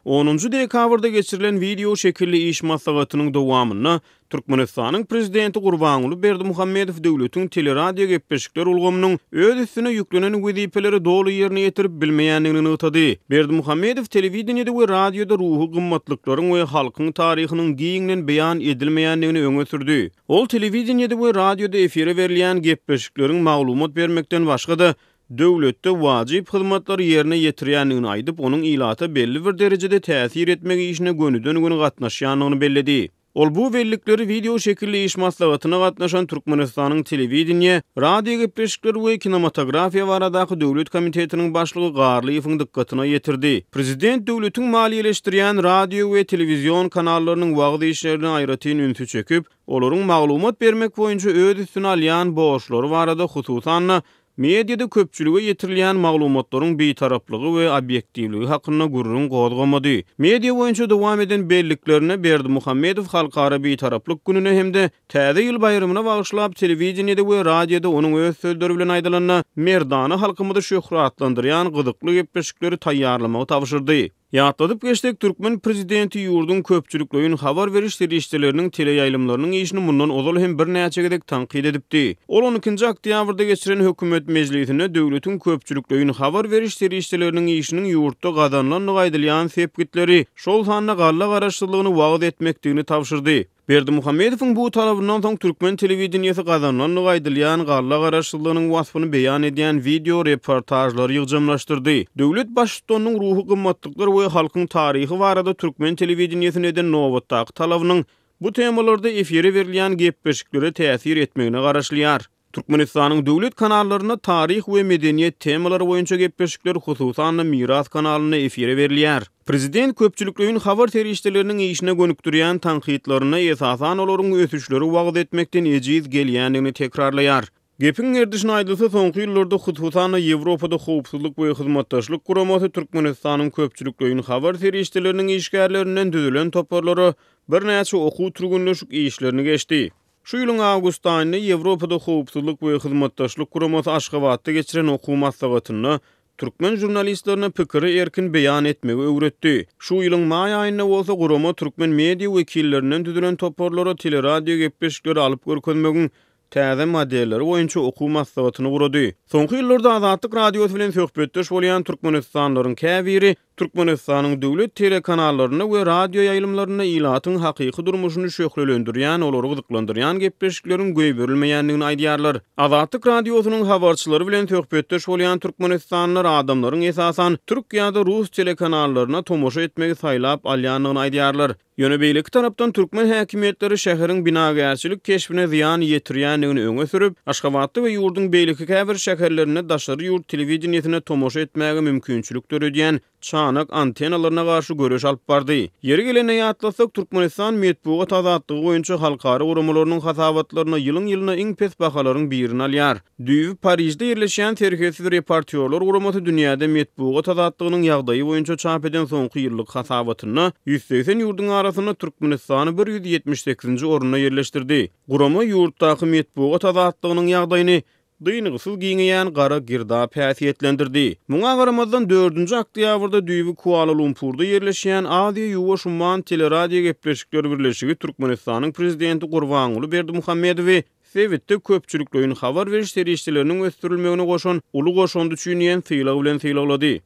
10-njy dekabrda geçirilen video şekilli iş maslahatynyň dowamyna Türkmenistanyň prezidenti Gurbanuly Berdimuhammedow döwletiň teleradio gepleşikleri ulgamynyň öz üstüne yüklenen wezipeleri dolu ýerine ýetirip bilmeýändigini ýytady. Berdimuhammedow telewizionyada we radioda ruhy gymmatlyklaryň we halkyň taryhynyň giňden beýan edilmeýändigini öňe sürdi. Ol telewizionyada we radioda efire berilýän gepleşikleriň maglumat bermekden başga da döwletde wajyp hyzmatlary ýerine ýetirýändigini aýdyp, onuň ilata belli bir derejede täsir etmek işine gönüden-göne gatnaşýanlygyny belledi. Ol bu bellikleri video şekilli iş maslahatyna gatnaşan Türkmenistanyň telewizioniýa, radio gepleşikleri we kinematografiýa baradaky döwlet komitetiniň başlygy Garlyýewiň dikkatyna ýetirdi. Prezident döwletiň maliýeleşdirýän radio we telewizion kanallarynyň wagty işlerini aýratyn ünsü çekip, olaryň maglumat bermek boýunça öz üstüne alýan borçlary barada hususan mediada köpçülüge ýetirilýän maglumatlaryň beýtaraplygy we obyektiwligi hakynda gurrun gozgamady. Media boýunça dowam eden belliklerine Berdimuhammedow halkara beýtaraplyk gününe hemde täze ýyl bayrymyna bagyşlap telewizionyada we radioda onuň öz sözleri bilen aýdylanyna merdany halkymyzy şöhratlandyrýan gyzykly gepleşikleri taýýarlamagy tapşyrdy. Ýatladyp geçdik, Türkmen prezidenti ýurdun köpçülikleýin habar beriş serişçileriniň teleýaýlymlarynyň işini mundan ozal hem bir näçe gedek tanqid edipdi. Ol 12-nji oktýabrda geçiren hökümet mejlisine döwletiň köpçülikleýin habar beriş serişçileriniň işiniň ýurtda gazanlan gaýdylýan sepgitleri, şol sanna galla garaşdyrlygyny wagt etmekdigini tapşyrdy. Berdimuhammedowyň bu talabyndan soň Türkmen telewizionyasy gazanlan gaýdylýan galla garaşdyrlygynyň wasfyny beýan edýän video reportajlary ýygjamlaşdyrdy. Döwlet başçylygynyň ruhy gymmatlyklary we halkyň taryhy barada Türkmen telewizionyasy eden nowatdaky talabynyň bu temalarda efire berilýän gepleşiklere täsir etmegine garaşlýar. Türkmenistanyň döwlet kanallaryna taryh we medeniýet temalary boýunça gepleşikler hususan Miras kanalyna efire berilýär. Prezident köpçülikleýin habar terişçileriniň işine gönükdirýän tanqidlaryna esasan olaryň ösüşleri wagt etmekden ejiz gelýändigini tekrarlaýar. Gepin erdişine aýdylsa, soňky ýyllarda hususan Ýewropada howpsuzlyk we hyzmatdaşlyk guramaty Türkmenistanyň köpçülikleýin habar terişçileriniň işgärlerinden düzülen toparlary bir näçe okuw türgünleşik işlerini geçdi. Şu ýylyň awgust aýynda Ýewropada howpsuzlyk we hyzmatdaşlyk guramaty Aşgabatda geçiren okuw maslahatyny türkmen jurnalistlerine pikiri erkin beýan etmegi öwretdi. Şu ýylyň maý aýynda bolsa gurama türkmen media wekillerinden düzülen toparlary teleradio gepleşikleri alyp görkezmegiň täze modelleri boýunça okuw maslahatyny gurady. Soňky ýyllarda Azatlyk radiosu bilen söhbetdeş bolýan türkmenistanlaryň käbiri Türkmenistanyň döwlet telekanallaryna we radio ýaýlymlaryna ilatyň hakyky durmuşyny şöhrelendirýän, olary gyzyklandyrýan gepleşikleriň göý berilmeýändigini aýdýarlar. Azatlyk radiosynyň habarçylary bilen söhbetdeş bolýan türkmenistanlylar adamlaryň esasan türk ýa-da rus telekanallaryna tomoşa etmegi saýlap alýanlygyny aýdýarlar. Ýöne beýleki tarapdan türkmen häkimetleri şäheriň binagärçilik keşbine ziýan ýetirýändigini öňe sürüp, Aşgabatda we ýurdun beýleki käbir şäherlerine daşary ýurt telewizionyasine tomoşa etmäge mümkinçilik töredýän çanak antenalaryna garşy göreş alyp bardy. Ýeri gelene ýatlasak, Türkmenistan medeniýet azatlygy boýunça halkara uramalarynyň hasabatlaryna ýylyň-ýylyna iň pes bahalaryň birini alýar. Düýbi Parijde ýerleşýän terhesiz reportýorlar uramaty dünýäde medeniýet azatlygynyň ýagdaýy boýunça çap eden soňky ýyllyk hasabatyny 180 ýurdun arasyna Türkmenistany 178-nji oruna ýerleşdirdi. Gurama ýurtdaky medeniýet azatlygynyň ýagdaýyny dynygysyz giňeýän gara girdap häsiýetlendirdi. Muňa garamazdan 4-nji oktýabrda düýbi Kuala Lumpurda ýerleşýän Aziýa ýuwaş umman teleradio gepleşikleri birleşigi Türkmenistanyň prezidenti Gurbanuly Berdimuhammedowy Sewitde köpçülikleýin habar beriş serişçileriniň östürilmegine goşan uly goşandy düşünýän syýlag bilen syýlaglady.